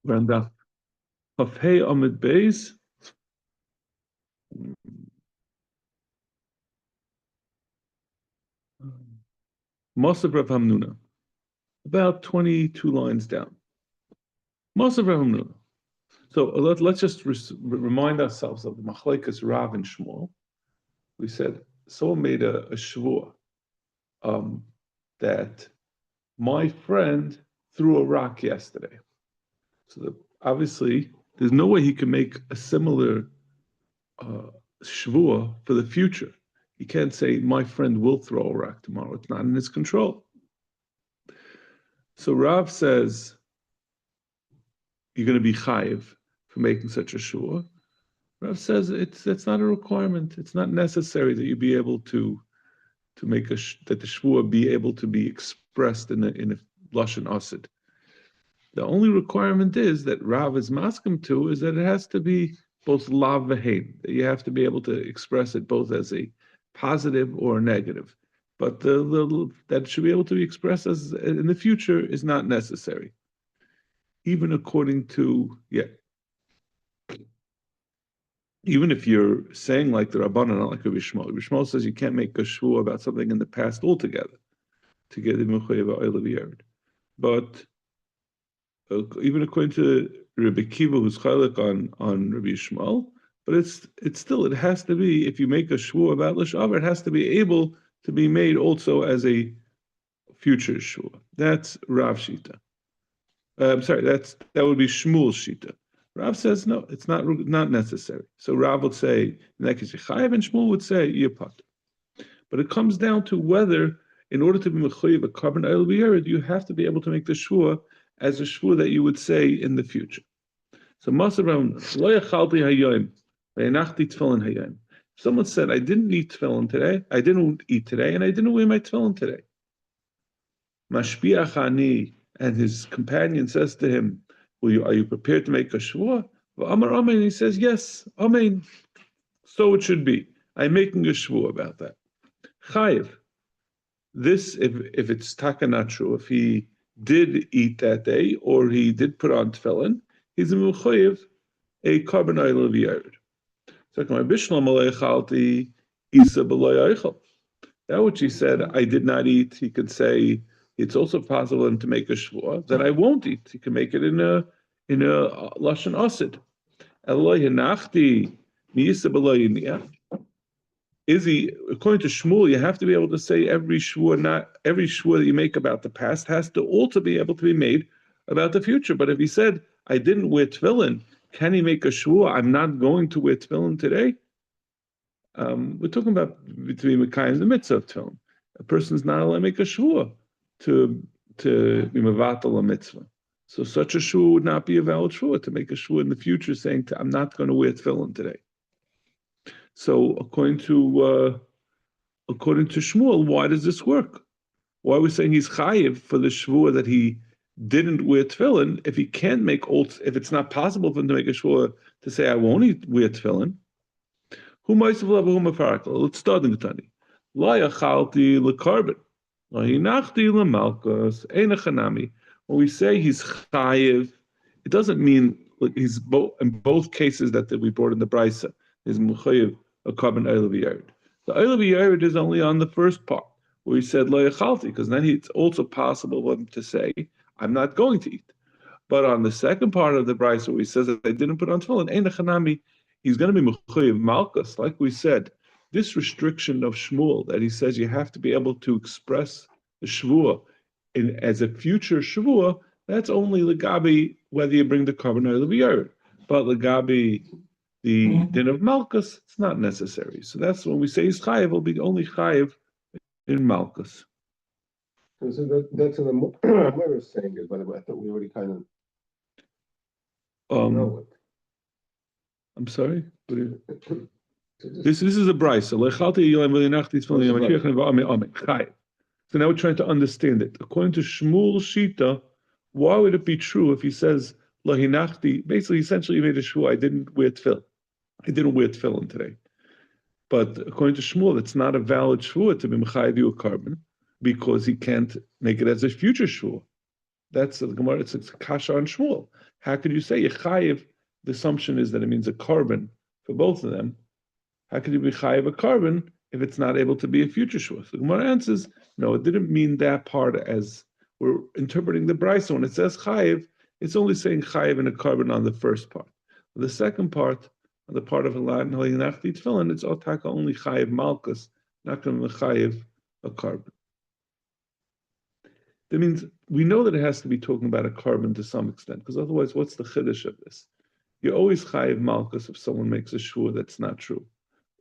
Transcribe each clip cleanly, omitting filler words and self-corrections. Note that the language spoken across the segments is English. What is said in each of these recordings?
Randaf Hafhei Amid Beis. Mosav Rav Hamnuna, about 22 lines down. Mosav Rav Hamnuna. So let's just remind ourselves of the Machlekes Rav and Shmuel. We said someone made a shvua that my friend threw a rock yesterday. So obviously, there's no way he can make a similar shvua for the future. He can't say my friend will throw a rock tomorrow. It's not in his control. So Rav says you're going to be chayiv for making such a shvua. Rav says it's not a requirement. It's not necessary that you be able to make that the shvua be able to be expressed in a lashon asid. The only requirement is that Rav is maskim to is that it has to be both lav v'hein. You have to be able to express it both as a positive or a negative. But that should be able to be expressed as in the future is not necessary. Even according to even if you're saying like the Rabbanan, not like Rabbi Shmuel. Rabbi Shmuel says you can't make a shvua about something in the past altogether to get the mechuyev ha'olam yard. But even according to Rabbi Kiva, who's chaylik on Rabbi Shmuel, but it has to be, if you make a shvua about l'shavar, it has to be able to be made also as a future shvua. That's Rav Shita. I'm sorry, that would be Shmuel's Shita. Rav says no, it's not necessary. So Rav would say in that case Yechayev, and Shmuel would say Yipat. But it comes down to whether, in order to be mechuyev a carbon oil b'yered, you have to be able to make the shvua as a shvua that you would say in the future. So Maser lo yachalti hayom ve'enachti tefillin hayom. If someone said I didn't eat tefillin today, I didn't eat today, and I didn't wear my tefillin today. Mashpiach ani, and his companion says to him, are you prepared to make a shvua? Amar Amen, he says, yes, Amen. So it should be. I'm making a shvua about that. Chayiv. This, if it's taka not true, if he did eat that day, or he did put on tefillin, he's a mechuyev, a carbon oil of yared. So my bishlam alechalti isa b'loy eichel. That which he said, I did not eat, he could say, it's also possible to make a shvua that I won't eat. He can make it in a lashon asid. Is he, according to Shmuel, you have to be able to say every shvua that you make about the past has to also be able to be made about the future. But if he said, I didn't wear tefillin, can he make a shvua? I'm not going to wear tefillin today. We're talking about between Mekayim and the mitzvah of tefillin. A person's not allowed to make a shvua to be mevatel a mitzvah. So such a shvua would not be a valid shvua to make a shvua in the future saying, I'm not going to wear tefillin today. So according to Shmuel, why does this work? Why are we saying he's chayiv for the shvua that he didn't wear tefillin if he can't make if it's not possible for him to make a shvua to say I won't wear tefillin? Let's start in the Tani. La yachalti lekarbon. When we say he's chayiv, it doesn't mean he's in both cases that we brought in the brisa. Is mechayiv a carbon oil of yared. The oil of yared is only on the first part where he said lo yachalti, because then it's also possible for him to say I'm not going to eat. But on the second part of the brisa where he says that they didn't put on tefillin, ein chanami, he's going to be mechayiv malchus, like we said. This restriction of Shmuel that he says you have to be able to express the shvua as a future shvua, that's only legabi whether you bring the carbon oil of yared. But legabi the din of malchus, it's not necessary. So that's when we say he's chayiv, it'll be only chayiv in malchus. So that's what I'm saying is, by the way, I thought we already kind of know it. I'm sorry? This is a brisa. So now we're trying to understand it. According to Shmuel's Shita, why would it be true if he says lahinachti? Basically, essentially, he made a shvua. I didn't wear tefillin today. But according to Shmuel, it's not a valid shvua to be mechayiv you a carbon because he can't make it as a future shvua. That's the Gemara. It's a kasha on Shmuel. How could you say Yechayiv? The assumption is that it means a carbon for both of them. How could you be chayiv a carbon if it's not able to be a future Shavuos? The Gemara answers, no, it didn't mean that part as we're interpreting the Brisa. When it says chayiv, it's only saying chayiv in a carbon on the first part. The second part, on the part of Latin Nachti Tefillin, it's otaka only chayiv malchus, not going to be chayiv a carbon. That means we know that it has to be talking about a carbon to some extent, because otherwise, what's the chiddush of this? You're always chayiv malchus if someone makes a shua that's not true.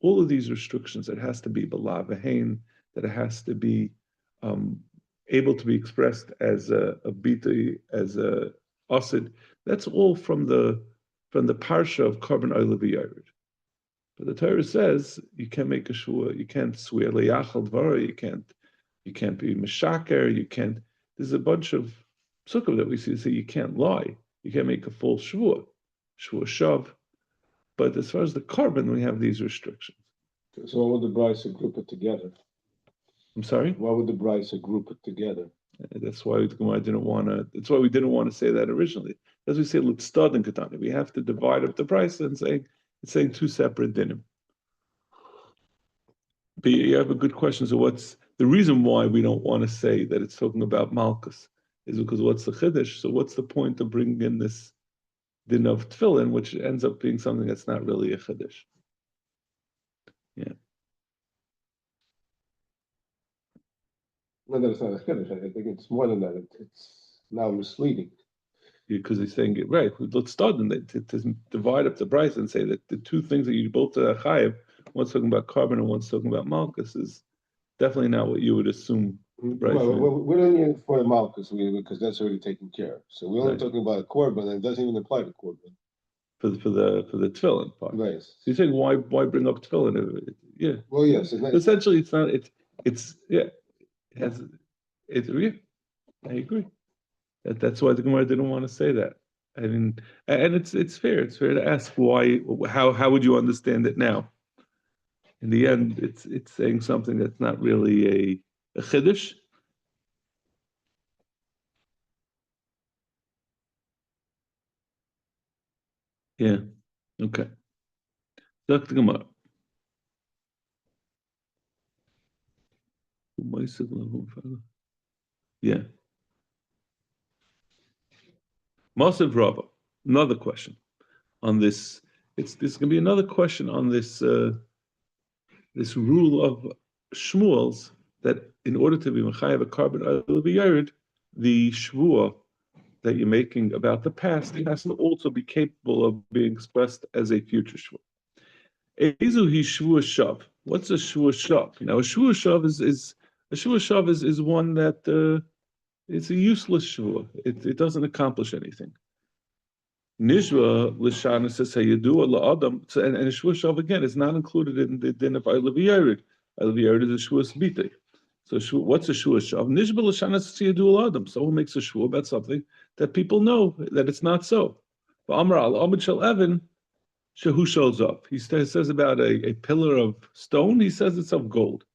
All of these restrictions, it has to be bala v'hein, that it has to be able to be expressed as a bita, as a asid. That's all from the parsha of carbon oil v'yared. But the Torah says you can't make a shua, you can't swear leyachal dvara, you can't be meshaker, you can't. There's a bunch of psukim that we see that say you can't lie, you can't make a false shua shav. But as far as the carbon, we have these restrictions. So why would the Brisa group it together? I'm sorry? Why would the Brisa group it together? That's why I didn't want to. That's why we didn't want to say that originally. As we say, Lutztad and Katani, we have to divide up the Brisa and say it's saying two separate dinim. But you have a good question. So what's the reason why we don't want to say that it's talking about Malchus? Is because what's the chiddush? So what's the point of bringing in this din of tefillin, which ends up being something that's not really a chiddush? Yeah. No, that's not a chiddush. I think it's more than that. It's now misleading. Because he's saying it right. Let's start and to divide up the price and say that the two things that you both chayiv, one's talking about carbon and one's talking about malchus, is definitely not what you would assume. Right? Well, we don't need it for the malchus because that's already taken care of. So we're only Right. talking about a korban, and it doesn't even apply to korban. For the tefillin part. Right. So you're saying why bring up tefillin? Yeah. Well, yes. Essentially, it's not. It's yeah. It has. Yeah. I agree. That's why the Gemara didn't want to say that. I mean, and it's fair. It's fair to ask why. How would you understand it now? In the end, it's saying something that's not really a chiddush. Yeah. Okay. Dr. Gemara. Yeah. Masav Rava. Another question on this. There's going to be another question on this this rule of Shmuel's that in order to be mechayev a carbon oil v'yared, the shvua that you're making about the past has to also be capable of being expressed as a future shvua. Ezu hi shvua shav. What's a shvua shav? Now, a shvua shav is one that it's a useless shvua. It doesn't accomplish anything. Nishva l'shana says hayadu la'adam, and a shvua shav again is not included in the din of oil v'yared. Oil v'yared is a shvua sbitei. So what's a shvua shav? Nishba l'shana says hayadu la'adam. Someone makes a shvua about something that people know that it's not so. V'amar al amid shel evan shehu shows up. He says about a pillar of stone. He says it's of gold.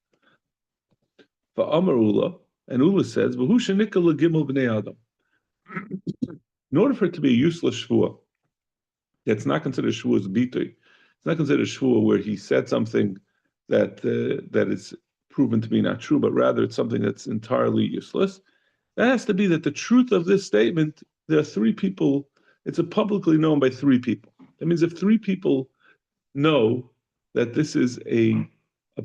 V'amar ula, and Ula says v'hu shenika l'gimel b'nei adam. In order for it to be a useless shvua, that's not considered shvua's bitui. It's not considered shvua where he said something that is proven to be not true, but rather it's something that's entirely useless. That has to be that the truth of this statement, there are three people, it's publicly known by three people. That means if three people know that this is a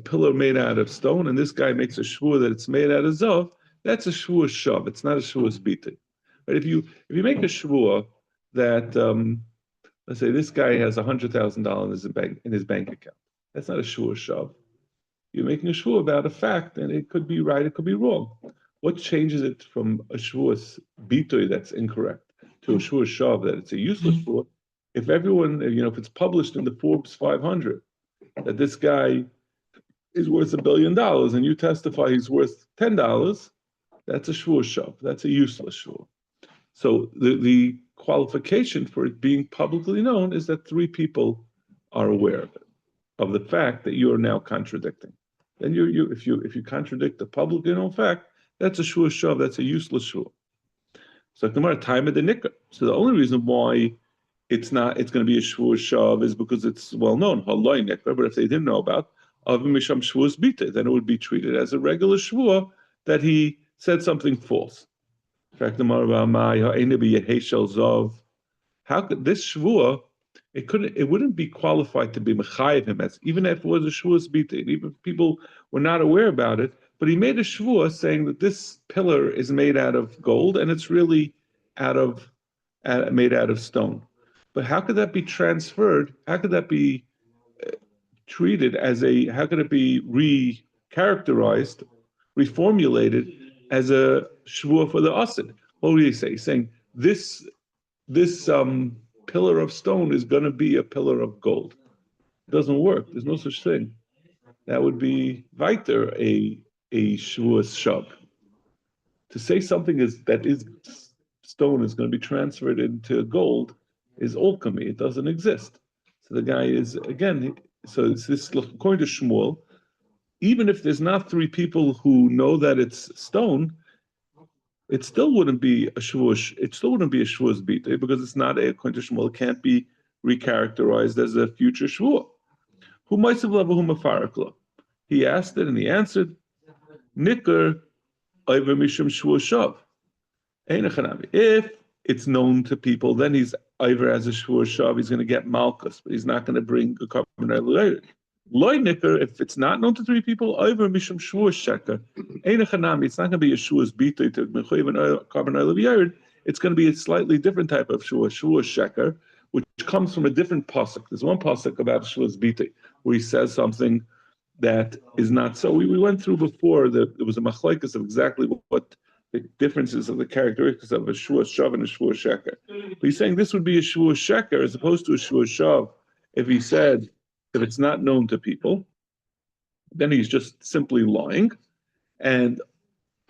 pillar made out of stone, and this guy makes a shvua that it's made out of zav, that's a shvua shav. It's not a shvua's bitui. But if you make a shvua that let's say this guy has $100,000 in his bank account, that's not a shvua shav. You're making a shvua about a fact, and it could be right, it could be wrong. What changes it from a shvua's bitui that's incorrect to a shvua shav that it's a useless shvua? If everyone, if it's published in the Forbes 500 that this guy is worth $1 billion and you testify he's worth $10, that's a shvua shav. That's a useless shvua. So the qualification for it being publicly known is that three people are aware of it, of the fact that you are now contradicting. Then if you contradict the publicly known fact, that's a shvua shav. That's a useless shvua. So the time of the nikkur. So the only reason why it's going to be a Shavuos Shav is because it's well known, Haloi nikkur. But if they didn't know about Avim Misham Shavuos Bita, then it would be treated as a regular Shavuos that he said something false. In fact, the how could this Shavuos? It wouldn't be qualified to be mechayiv him as even if it was a Shavuos Bita, even if people were not aware about it. But he made a Shavuos saying that this pillar is made out of gold and it's really made out of stone. But how could that be transferred? How could that be treated as how could it be recharacterized, reformulated as a Shavuot for the Asid? What would he say? He's saying this pillar of stone is going to be a pillar of gold. It doesn't work. There's no such thing. That would be weiter a Shavuos Shab. To say something that is stone is going to be transferred into gold is alchemy. It doesn't exist. So the guy is again. So it's this according to Shmuel. Even if there's not three people who know that it's stone, it still wouldn't be a Shavuos. It still wouldn't be a Shavuos bita because it's not according to Shmuel. It can't be recharacterized as a future Shavuot. Who might have level who mafarakla? He asked it and he answered, Nikr over mishum Shavuos shav. If it's known to people, then he's either as a Shavuos shav, he's going to get malchus, but he's not going to bring a carbon later. Loy nicker, if it's not known to three people, over mishum Shavuos sheker. It's not going to be a Shavuos bita to mechoyev and carbon yared. It's going to be a slightly different type of Shavuos sheker, which comes from a different pasuk. There's one pasuk about Shavuos bita where he says something that is not so. We went through before that there was a machlokes of exactly what the differences of the characteristics of a Shavuos shav and a Shavuos sheker. But he's saying this would be a Shavuos sheker as opposed to a Shavuos shav if he said, if it's not known to people, then he's just simply lying. And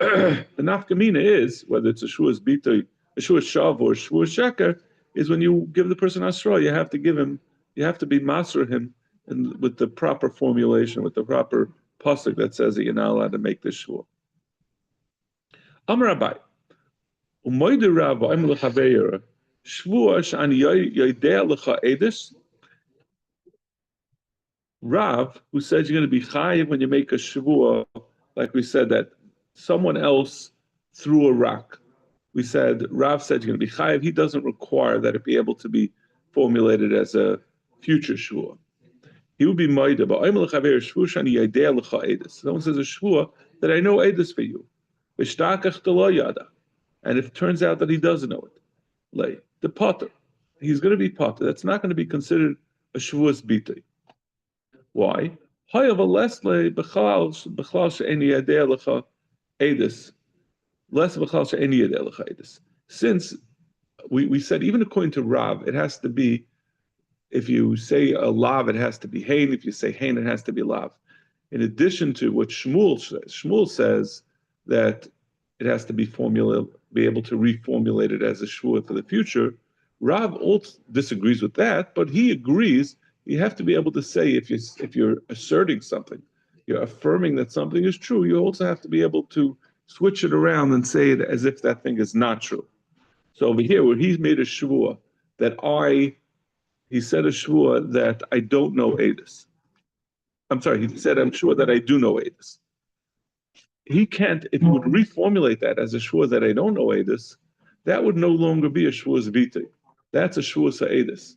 the nafkamina is, whether it's a Shavuos bita, a Shavuos shav or a Shavuos sheker, is when you give the person asra, you have to be maser him and with the proper formulation, with the proper pasuk that says that you're not allowed to make this shvuah. Amar Abai, umoyde Rabba, I'm lechaveira, shvuah shani yoydea lecha edis. Rav, who says you're going to be chayiv when you make a shvuah, like we said that someone else threw a rock. We said Rav said you're going to be chayiv. He doesn't require that it be able to be formulated as a future shvuah. He would be maida, but I'm lechaver shvuah shani yadea lecha edis. Someone says a shvuah that I know edis for you. V'shtakach lo yada, and if it turns out that he doesn't know it, like the potter, he's going to be potter. That's not going to be considered a shvuas bita. Why? Hayav lesle b'chlal she'eni yadea lecha edis. Less b'chlal she'eni yadea lecha edis. Since we said even according to Rav, it has to be. If you say a lav, it has to be hain. If you say hain, it has to be lav. In addition to what Shmuel says that it has to be able to reformulate it as a shvuah for the future. Rav also disagrees with that, but he agrees you have to be able to say if you're asserting something, you're affirming that something is true. You also have to be able to switch it around and say it as if that thing is not true. So over here, where he's made a shvuah he said a shvuah that I don't know Edis. I'm sorry, he said I'm sure that I do know Edis. He can't, if he would reformulate that as a shvuah that I don't know Edis, that would no longer be a shvuah vita. That's a shvuah Edis.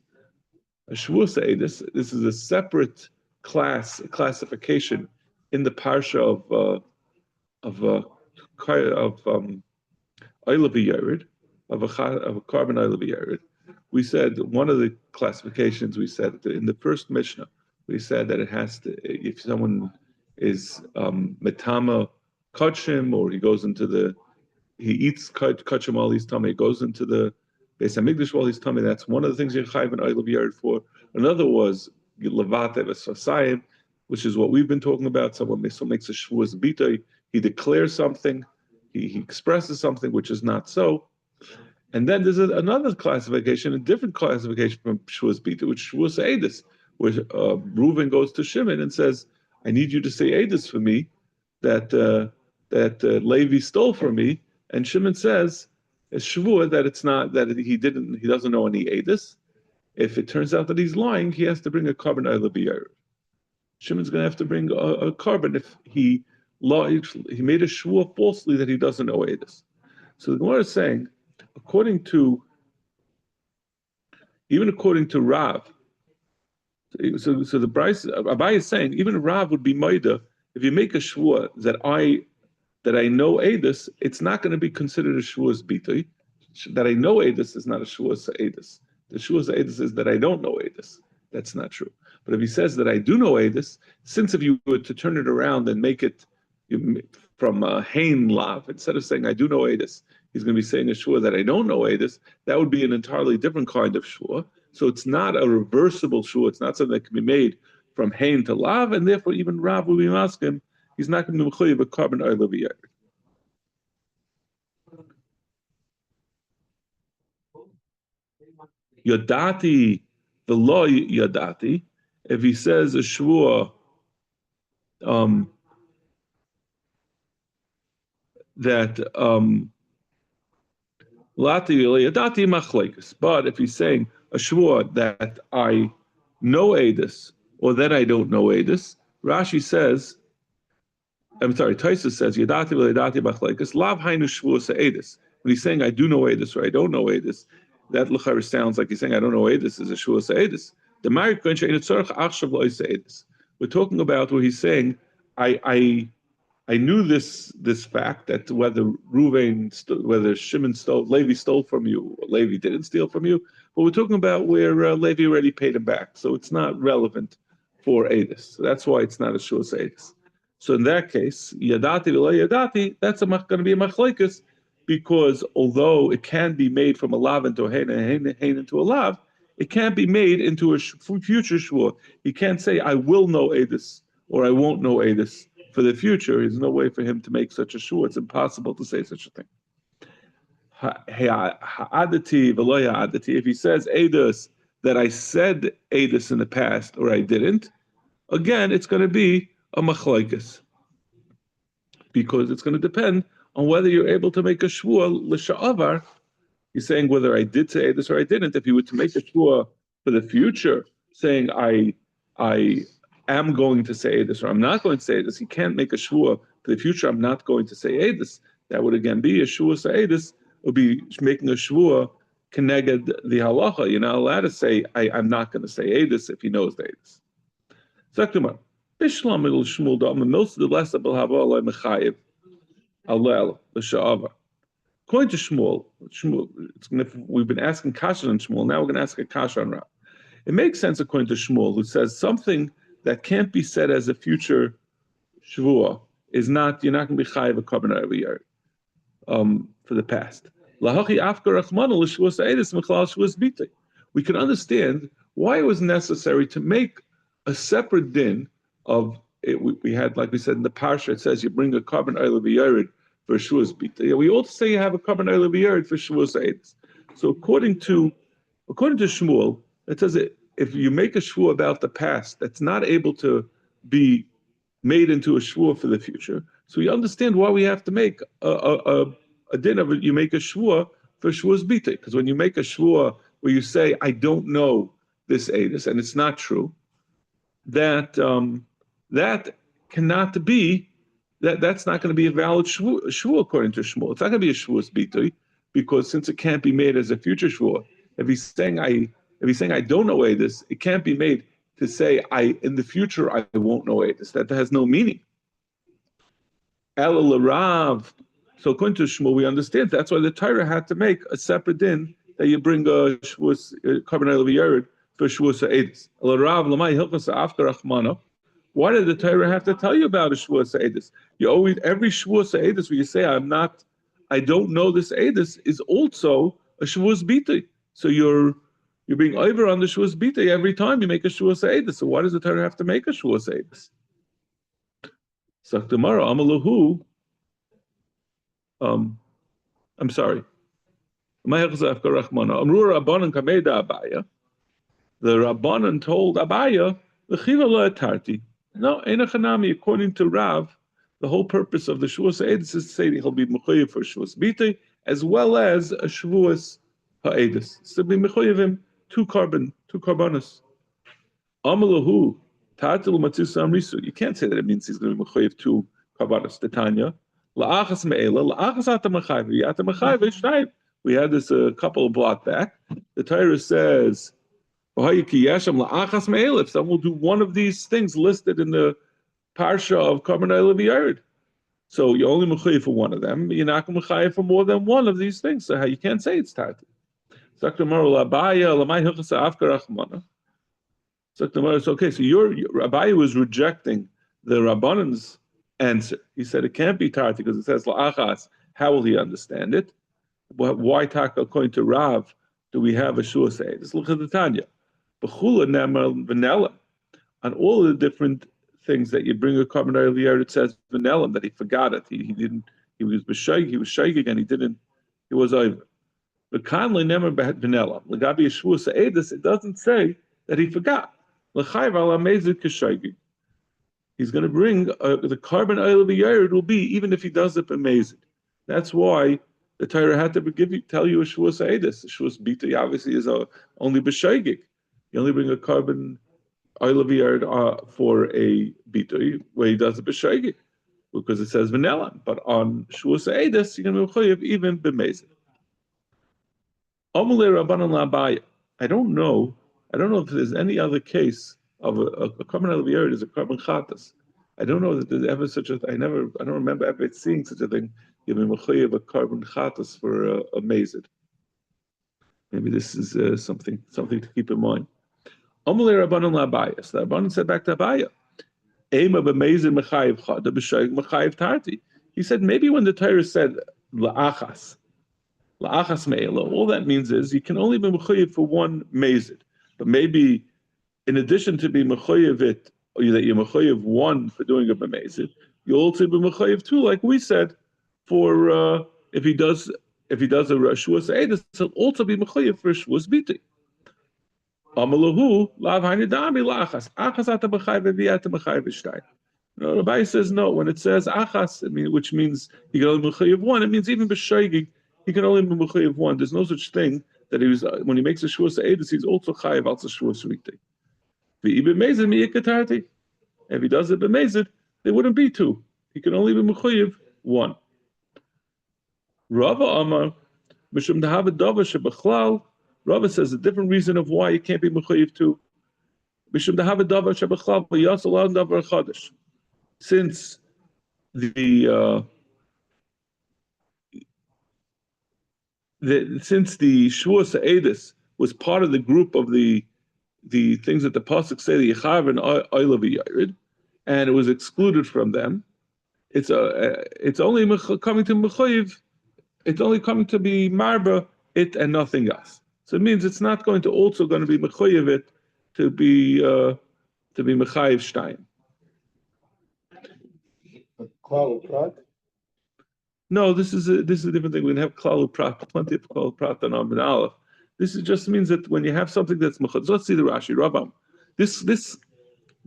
A shvuah Edis, this is a separate classification in the parsha of Oila B'Yerid, of a carbon Oila B'Yerid. We said one of the classifications we said in the first Mishnah, we said that it has to, if someone is metama kachim, or he eats kachim while he's tummy, he goes into the Beis Hamikdash while he's tummy, that's one of the things you're chayiv an oil of yard for. Another was levate v'sasayim, which is what we've been talking about. Someone makes a shvuas bita, he declares something, he expresses something which is not so. And then there's another classification, a different classification from Shavuos Bita, which is Shavuos Edis, where Reuven goes to Shimon and says, I need you to say Edis for me, that Levi stole from me. And Shimon says, a shvua that it's not that he doesn't know any edus. If it turns out that he's lying, he has to bring a carbon eilabiyar. Shimon's going to have to bring a carbon if he made a shvua falsely that he doesn't know edus. So the Gemara is saying, even according to Rav, so the Bryce Abai is saying even Rav would be maida if you make a shvua that I know edus, it's not going to be considered a shvuas bitui. That I know edus is not a shvuas edus. The shvuas edus is that I don't know edus. That's not true. But if he says that I do know edus, since if you were to turn it around and make it from hein lav, instead of saying I do know edus, he's going to be saying a shvua that I don't know edus. That would be an entirely different kind of shvua. So it's not a reversible shvua. It's not something that can be made from hein to lav, and therefore even Rav will be asking. He's not going to be mechuyev a carbon oil of Yadati, the law Yadati, if he says a shvua that Lati Yadati machlekes, but if he's saying a shvua that I know edus or that I don't know edus, Rashi says, I'm sorry, Taisa says Yadati Yadati machlekes lav hainu shvua edus. When he's saying I do know edus or I don't know edus, that l'chayr sounds like he's saying I don't know edus is a shvua edus. The married country in tzarich achshav lo edus. We're talking about where he's saying I knew this fact that whether whether Shimon stole, Levi stole from you, or Levi didn't steal from you, but we're talking about where Levi already paid him back, so it's not relevant for edus. So that's why it's not a shvua edus. So in that case, yadati v'lo yadati, that's going to be a machlekes, because although it can be made from a lav into a hein and a hein into a lav, it can't be made into a future shvua. He can't say I will know edus or I won't know edus for the future. There's no way for him to make such a shvua. It's impossible to say such a thing. Ha'adati v'lo ha'adati. If he says edus that I said edus in the past or I didn't, again it's going to be a machlekes, because it's going to depend on whether you're able to make a shvua l'sha'avar. He's saying whether I did say edus or I didn't. If you were to make a shvua for the future, saying I am going to say edus or I'm not going to say edus, he can't make a shvua for the future. I'm not going to say edus. That would again be a shvua edus. It would be making a shvua connected the halacha. You're not allowed to say I'm not going to say edus if he knows the edus. Zaktumar. Bishlam il shmul da'am most of the less abel hava alay mechayev alel l'sha'ava. According to Shmuel, we've been asking kasha on Shmuel. Now we're going to ask a kasha on Rav. It makes sense according to Shmuel, who says something that can't be said as a future shvua is not. You're not going to be chayev a carbon every year for the past. We can understand why it was necessary to make a separate din of it. We had, like we said in the parsha, it says you bring a carbon oil of yared for Shavuos bita. We also say you have a carbon oil of yared for Shavuos edus. So according to Shmuel, it says that if you make a shvua about the past that's not able to be made into a shvua for the future, so we understand why we have to make a din of it. You make a shvua for Shavuos bita, because when you make a shvua where you say I don't know this edus and it's not true, that cannot be, that's not going to be a valid shvua according to Shmuel. It's not going to be a shvuas bitui, because since it can't be made as a future shvua, if he's saying I don't know edus, it can't be made to say in the future I won't know edus. That has no meaning. El Rav. So according to Shmuel, we understand that's why the Torah had to make a separate din that you bring a shvuas carbon oil of yared for Shavuos edus. El Rav lamai hilchos after Rachmana. Why did the Torah have to tell you about a Shavuos edus? You always, every Shavuos edus where you say I don't know this edus is also a Shavuos bita. So you're being over on the Shavuos bita every time you make a Shavuos edus. So why does the Torah have to make a Shavuos edus? Saktamara amalahu. I'm sorry. The Rabbanan told Abaya, no, according to Rav, the whole purpose of the Shavuos edus is to say that he'll be mechuyev for Shavuos bita, as well as a Shavuos ha'edus. So be mechoyevim two karbanos. Amalahu tatil matzusa amrisu. You can't say that it means he's going to be mechoyev two karbanos. Tanya la'achas me'ela la'achas ata mechayev We had this a couple of block back. The Torah says, if someone will do one of these things listed in the parsha of Karban Eileviyard. So you're only mechayev for one of them. You're not going to mechayev for more than one of these things. So you can't say it's tati. So okay. So your Abaya was rejecting the Rabbanan's answer. He said it can't be tati because it says la'achas. How will he understand it? Why taka according to Rav do we have a shua say? Just look at the Tanya. B'chula nemar v'nelam. On all of the different things that you bring a carbon earlier, it says v'nelam that he forgot it. He didn't. He was shaygig and he didn't. He was over. V'kanle nemar v'nelam. L'gabi shua se'edus. It doesn't say that he forgot. L'chayv al amezid k'shaygig. He's going to bring the carbon earlier. It will be even if he does it amazing. That's why the Torah had to tell you a Shavuos Eidus. A Shavuos Bita obviously is only b'shaygig. You only bring a carbon oilaviyard for a Bita where he does a b'shaygig because it says v'nelan. But on Shavuos Eidus, you're going to be chayav even b'mezid. Amalei Rabbanan la'abaya. I don't know if there's any other case of a carbon oilaviyard is a carbon chatas. I don't know that there's ever such a thing. I don't remember ever seeing such a thing. You mean mechayev a carbon chatas for a mazid. Maybe this is something to keep in mind. Amalei Rabbanan la'abaya. So the Rabbanan said back to Abaya, Ema b'mezid mechayev chada b'shayg mechayev tarti. He said maybe when the Torah said la'achas me'elo, all that means is you can only be mechayev for one mazid. But maybe in addition to being mechayev it, or that you're mechayev one for doing a b'mezid, you also be mechayev two, like we said. For if he does a Shavuos Eidus, he'll also be mechayev for a Shavuos Biti. Amalahu lav hainidami lachas achas ata b'chayev v'yata b'chayev v'shtay. No, the Bible says no. When it says achas, which means he can only be mechayev one, it means even b'shaygig he can only be mechayev one. There's no such thing that he was when he makes a Shavuos Eidus, he's also chayev also Shavuos Riti. V'ibn mezid miyikatarti. If he does it b'mezid, there wouldn't be two. He can only be mechayev one. Rava Amar, Mishum Dahava Dava Shebachlal. Rava says a different reason of why you can't be mechayev two. Mishum Dahava Dava Shebachlal v'Yasal Davar Chadash. Since the Shavuos Eidus was part of the group of the things that the pasuk say the Yechav and Oila v'Yared, and it was excluded from them. It's only coming to mechayev. It's only coming to be marba it and nothing else. So it means it's not going to be mechayev it to be mechayev shtayim. Klal Prat? No, this is a different thing. We can have klal prat, plenty of klal prat on Amid Aleph. This just means that when you have something that's mechayev, let's see the Rashi Rabam. This davar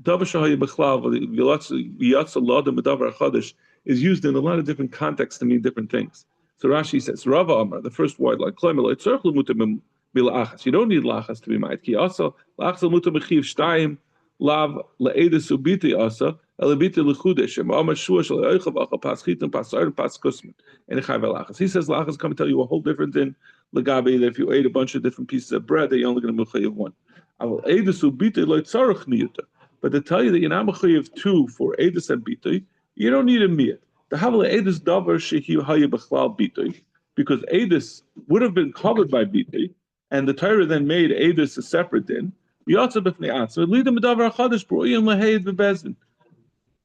shahayi b'chlav v'yatsa l'adam b'davar chadash is used in a lot of different contexts to mean different things. So Rashi says, Rava Amar, the first word, like you don't need lachas to be made. Ki asa lachas muta mechiv shtayim lav le'edus ubiti asa elabiti lechudesh Amar shua shel eichav acha pas chitim pas sarim pas kusman and echayv lachas. He says lachas come to tell you a whole different thing. Legabi that if you ate a bunch of different pieces of bread, that you're only going to mechayev one. But to tell you that you're not mechayev two for edus and biti, you don't need a miyat. The Havla Edis Davar Shehi Haya B'chlal Bitui, because Edis would have been covered by Bitui, and the Torah then made Edis a separate din.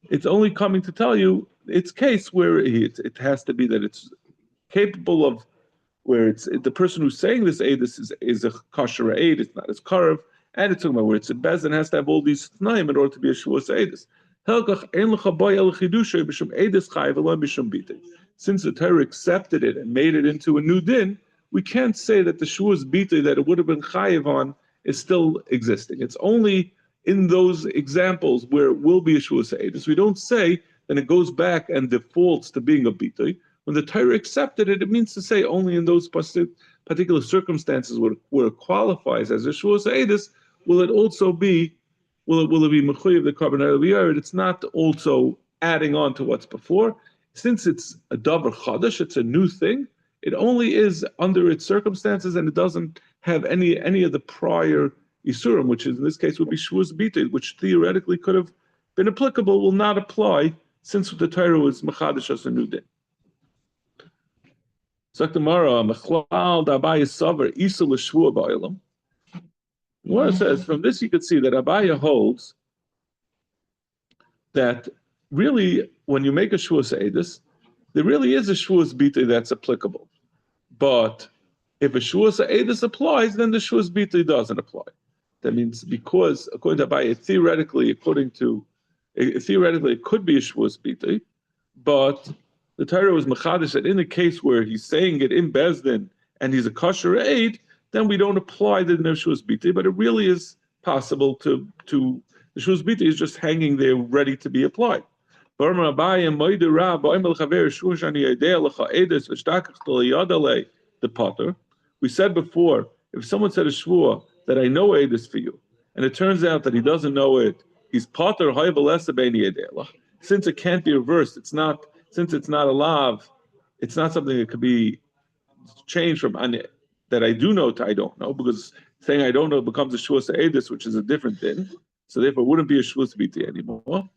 It's only coming to tell you it's case where it has to be that it's capable of where it's the person who's saying this Edis is a kosher aid, it's not as karv, and it's talking about where it's a bez and has to have all these tnaim in order to be a Shavuos Edis. Since the Torah accepted it and made it into a new din, we can't say that the Shavuos Bita that it would have been chayiv on is still existing. It's only in those examples where it will be a Shavuos Eidus. We don't say that it goes back and defaults to being a Bita. when the Torah accepted it, it means to say only in those particular circumstances where it qualifies as a Shavuos Eidus, will it be Mechuyev the carbon Yard? It's not also adding on to what's before. Since it's a davar chadash, it's a new thing. It only is under its circumstances, and it doesn't have any of the prior isurim, which in this case would be Shavuos Bita, which theoretically could have been applicable, will not apply since the Torah was mechadash as a new din. Gemara says, from this you could see that Abaya holds that really, when you make a Shavuos Eidus, there really is a Shavuos Bita that's applicable. But if a Shavuos Eidus applies, then the Shavuos Bita doesn't apply. That means because, according to Abaya, theoretically, it could be a Shavuos Bita, but the Torah was mechadish that in the case where he's saying it in Bezdin and he's a kosher aid, then we don't apply the Shavuos Bita, but it really is possible to the Shavuos Bita is just hanging there ready to be applied. The potter. We said before, if someone said a shvua that I know Eidus for you, and it turns out that he doesn't know it, he's potter. Since it can't be reversed, since it's not a lav, it's not something that could be changed from that I do know to I don't know, because saying I don't know becomes a Shavuos Eidus, which is a different thing. So therefore, it wouldn't be a Shavuos Bita anymore.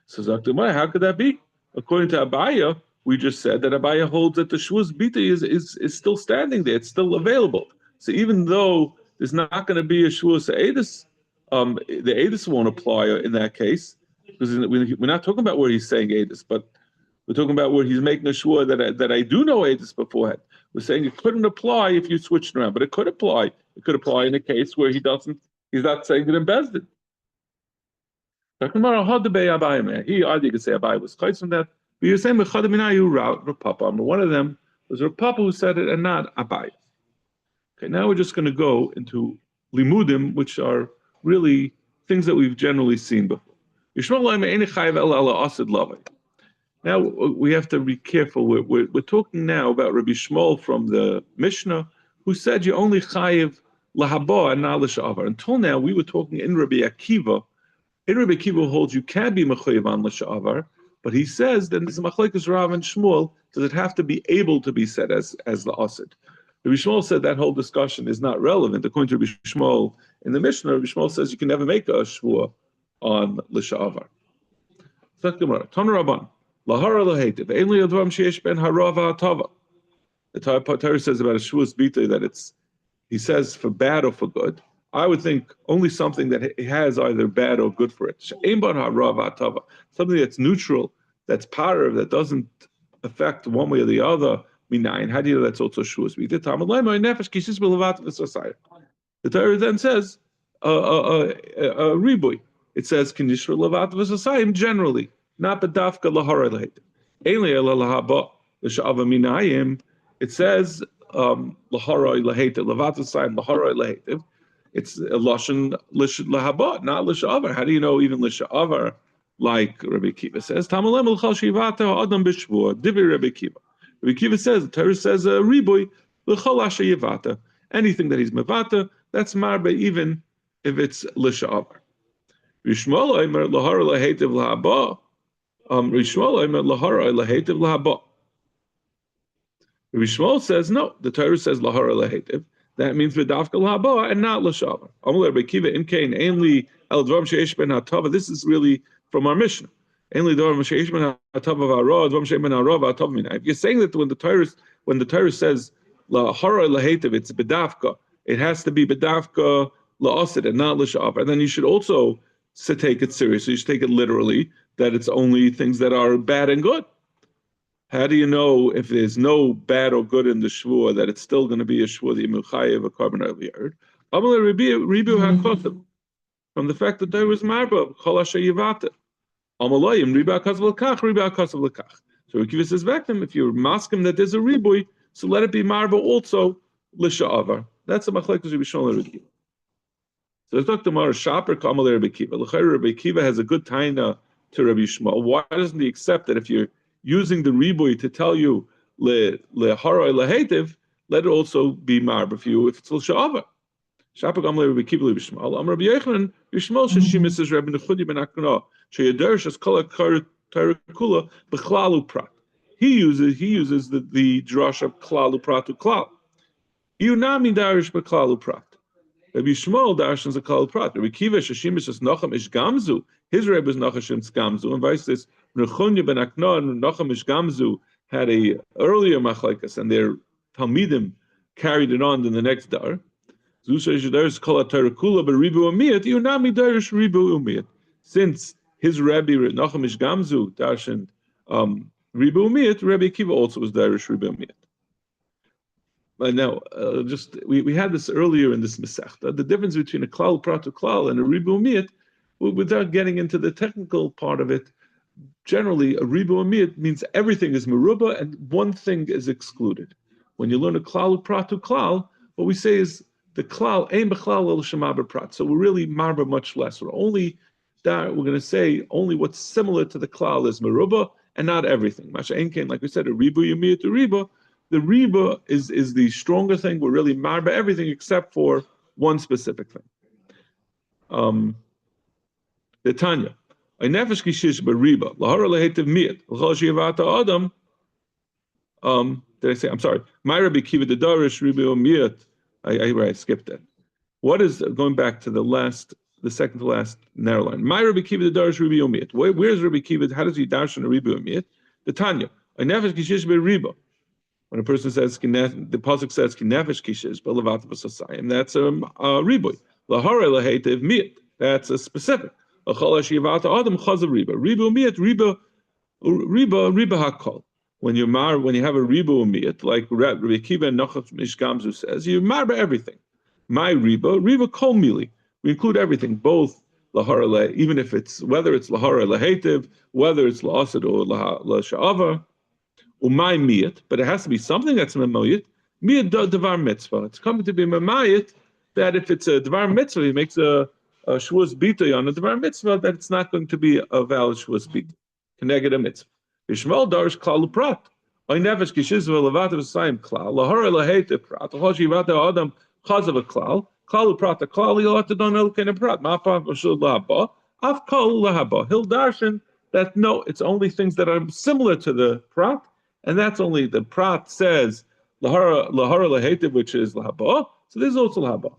So Zaktimai, how could that be? According to Abaya, we just said that Abaya holds that the Shavuos Bita is still standing there; it's still available. So even though there's not going to be a Shavuos Eidus, the Eidus won't apply in that case, because we're not talking about where he's saying Eidus, but we're talking about where he's making a shvua that I do know Eidus beforehand. We're saying it couldn't apply if you switched around, but it could apply. It could apply in a case where he's not saying it in Bezdin. He either you could say Abai was chayz from that, but you're saying Rapapa. One of them was Rapapa who said it and not Abai. Okay, now we're just going to go into limudim, which are really things that we've generally seen before. Now we have to be careful. We're talking now about Rabbi Shmuel from the Mishnah, who said you only chayiv lahaba and not l'sha'avar. Until now, we were talking in Rabbi Akiva. In Rabbi Akiva holds you can be mechayiv on l'sha'avar, but he says then there's a machlekes Rav and Shmuel. Does it have to be able to be said as the asid? Rabbi Shmuel said that whole discussion is not relevant. According to Rabbi Shmuel in the Mishnah, Rabbi Shmuel says you can never make a shvua on l'sha'avar. Gemara, Tana Rabban. Lahara lahetiv. Einli advam sheyesh ben harava atava. The Torah says about a Shavuos Bita that he says for bad or for good. I would think only something that has either bad or good for it. She'ein ben harava atava. Something that's neutral, that's parav, that doesn't affect one way or the other. Minayin. How do you know that's also Shavuos Bita? Tamad leimai nefesh kisis b'levat v'sasayim. The Torah then says ribui. It says kinishra levat v'sasayim generally. Not bedafka lahara lahetiv. Einli ela lahaba l'sha'ava minayim. It says lahara lahetiv, levatasayim lahara lahetiv. It's a lashon lahaba, not l'sha'avar. How do you know even l'sha'avar? Like Rabbi Akiva says, Tamalem l'chal shivata adam b'shvua divi Rabbi Akiva. Rabbi Akiva says the Torah says riboy l'chal asher yivata. Anything that he's mevata, that's marbe even if it's l'sha'avar. Rishmol omer lahara lahetiv lahaba. Rishmol says no. The Torah says lahara lahetiv. That means v'dafka lahaba and not l'shavar. Amalei Rabbi Akiva imkein ainli el dvarim sheish ben hatava. This is really from our Mishnah. Ainli dvarim sheish ben hatava v'ara dvarim sheish ben hara v'hatava mina. If you're saying that when the Torah says lahara lahetiv, it's b'dafka. It has to be b'dafka la'asid and not l'shavar. And then you should also take it seriously. You should take it literally. That it's only things that are bad and good. How do you know if there's no bad or good in the shvua that it's still going to be a shvua the imuchayev a carbon of the earth? From the fact that there was marba kol asher yivata. Amalayim riba kasav lekach riba kasav lekach. So Akiva says back to him, if you're masking that there's a riboy, so let it be marba also l'sha'avar. That's a machlekes Rabbi Shmuel and Rabbi Akiva. So let's talk to Mara Shaper Kamalei Rabbi Akiva. L'chayr Rabbi Akiva has a good taina to Rabbi Shmuel. Why doesn't he accept that if you're using the riboy to tell you leharoi lehetiv, let it also be marba for you if it's l'sha'ava. Shapagam Rabbi Kiva Bishmal. Rabbi Yochanan Bishmal Sheshimis is Rabbi Nechudi ben Akna. Sheyaderish as Kala Tarakula Bechlalu Prat. He uses the drush of Klalu Pratu Klal. Yunami Darish Bechlalu Prat. Rabbi Shmuel darshans a Klalu Prat. Rabbi Kiva Sheshimis is Nacham Ish Gamzu. His Rebbe is Nachashim Gamzu. And vice this Nechudi ben Akna and Nacham Ish Gamzu had a earlier machlekes, and their Talmidim carried it on in the next dar. Since his Rebbe Nachum Ish Gamzu darshan Ribu Umiyat, Rabbi Akiva also was Darish Ribu Umiyat. But now, we had this earlier in this Masechta, the difference between a Klal Pratu Klal and a Ribu Umiyat, without getting into the technical part of it. Generally, a Ribu Umiyat means everything is Meruba and one thing is excluded. When you learn a Klal Pratu Klal, what we say is the klal ain b'chlal el shemaber prat. So we're really marba much less. We're going to say only what's similar to the klal is meruba and not everything. Masha ain't like we said, a riba yumiyat to riba. The riba is the stronger thing. We're really marba everything except for one specific thing. The Tanya, a nefesh kishish b'riba lahara lehetiv miyat l'chol sheyavata adam. Did I say? I'm sorry. My Rabbi Kiva the Darish riba miyat. I skipped that. What is going back to the second to last narrow line? My Rabbi Kiva the Darish Rabbi Omiyat. Where's Rabbi Kiva? How does he darshan a Rabbi Omiyat? The Tanya. A nefesh kishish be'riba. When a person says the pasuk says kinefesh kishish be'levat b'sasayim, that's a riboy. Lahara lahetev miyat. That's a specific. Achol hashiyavata adam chazav riba. Riba Omiyat. Riba hakol. When you have a ribu umiyat, like Rabbi Akiva and Nachum Ish Gamzu says, you marba everything. My riba kol mili. We include everything, both lahara le, even if it's whether it's lahara lehetiv, whether it's la'asad or la'sha'ava, umay miyat, but it has to be something that's memoyat. Miyat devar mitzvah. It's coming to be memayat that if it's a devar mitzvah, he makes a shvuas bita on a devar mitzvah, that it's not going to be a valid shvuas bita. Keneged a mitzvah. Yishmael darish klal prat. I nefesh kishiz v'levat v'sayim klal. Lahara lahete prat. L'chosh yivata adam chazav a klal. Klal prat a klal. You'll have to don el ken prat. Ma'apav v'shul lahaba. Af kol lahaba. He'll darshan that no, it's only things that are similar to the prat, and that's only the prat says lahara lahete, which is lahaba. So there's also lahaba.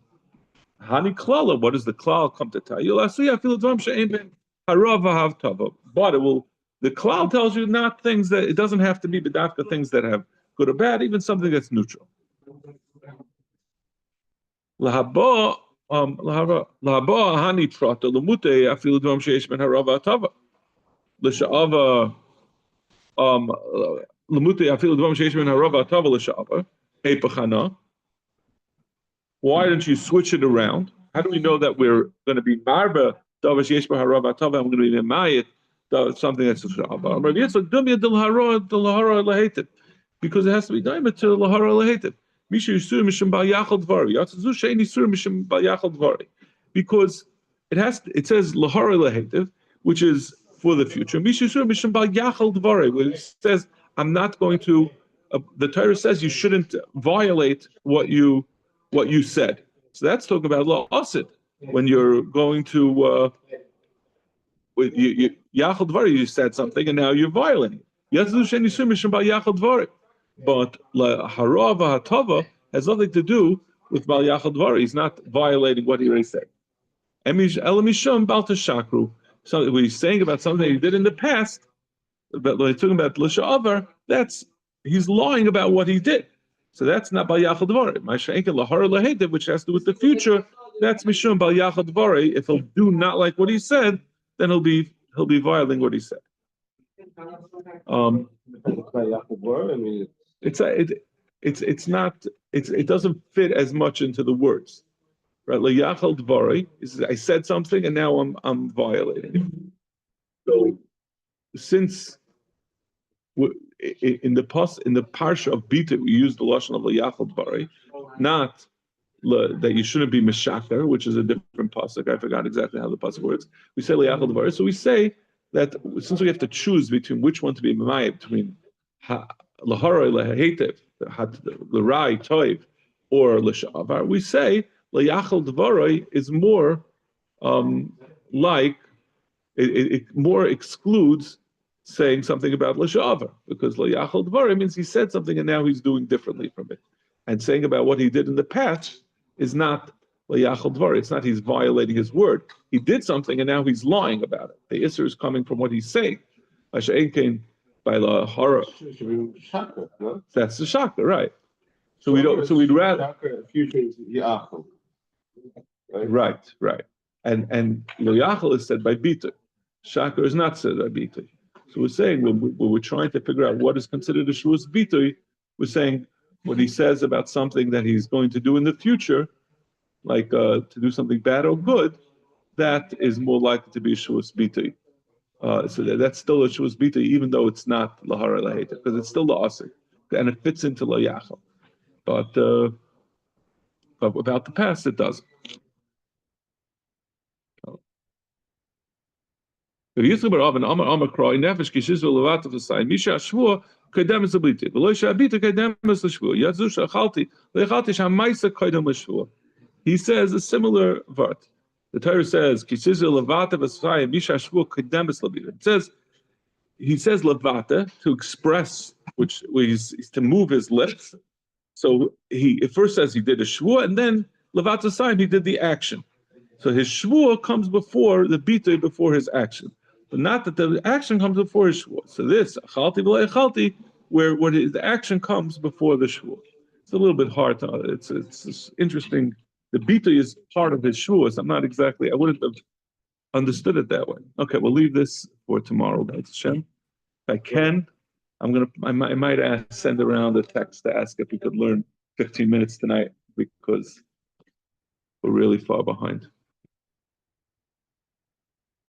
Hani klala. What does the klal come to tell you? Lasuya fil dvam she'ein ben harav v'hav tava. But it will. The klal tells you not things that it doesn't have to be bedafka things that have good or bad, even something that's neutral. Lahaba hani prata lemute afilu dvam sheish ben harava tava. L'sha'ava lemute afilu dvam sheish ben harava tava l'sha'ava hepachana. Why don't you switch it around? How do we know that we're going to be marba dava sheish ben harava tava and we're going to be mayit? Something that's because it has to be done to lahara lahetiv. Because it says lahara lahetiv, which is for the future. Which says I'm not going to. The Torah says you shouldn't violate what you said. So that's talking about law asid when you're going to. Yachal Dvari, you said something and now you're violating. But Harava Hatava has nothing to do with Bal Yachal Dvari. He's not violating what he already said. So when he's saying about something he did in the past, but when he's talking about L'Sha'avar, he's lying about what he did. So that's not Bal Yachal Dvari. Ma'ashenken Lahara Lahede, which has to do with the future, that's Mishum Bal Yachal Dvari. If he'll do not like what he said, then he'll be violating what he said. It doesn't fit as much into the words, right? Layachal dvari is I said something and now I'm violating it. So since in the parsha of Bita we use the lashon of layachal dvari, not that you shouldn't be meshaker, which is a different pasuk. I forgot exactly how the pasuk works. We say liyachal dvar, so we say that since we have to choose between which one to be Mamayim, between Laharai Lehetev, Larai Toiv, or L'Shavar, we say Layachal Dvaroi is more like it more excludes saying something about L'Shavar, because Layachal Dvaroi means he said something and now he's doing differently from it. And saying about what he did in the past is not Layachal Dvaroi. It's not he's violating his word. He did something and now he's lying about it. The Isser is coming from what he's saying. Came by la horror. No? That's the shaka, right? So we don't. So we'd rather. Future is Yachal. Right. And Lo Yachal is said by Bita. Shaka is not said by Bita. So we're saying when we're trying to figure out what is considered a Shavuos Bita, we're saying what he says about something that he's going to do in the future, like to do something bad or good, that is more likely to be a Shavuos Bita. So that's still a Shavuos Bita, even though it's not Lahara Laheta, because it's still the Asik, and it fits into Lo Yachal. But without the past, it doesn't. So we say when he says a similar word. The Torah says it says he says levata to express, which is to move his lips. So it first says he did a shvua, and then levata sign he did the action. So his shvua comes before the bitui, before his action, but not that the action comes before his shvua. So this achalti v'lo achalti, where the action comes before the shvua. It's a little bit hard to. It's interesting. The bitui is part of his shvua. So I wouldn't have understood it that way. Okay, we'll leave this for tomorrow, B'ez Hashem. If I can, I might send around a text to ask if we could learn 15 minutes tonight because we're really far behind.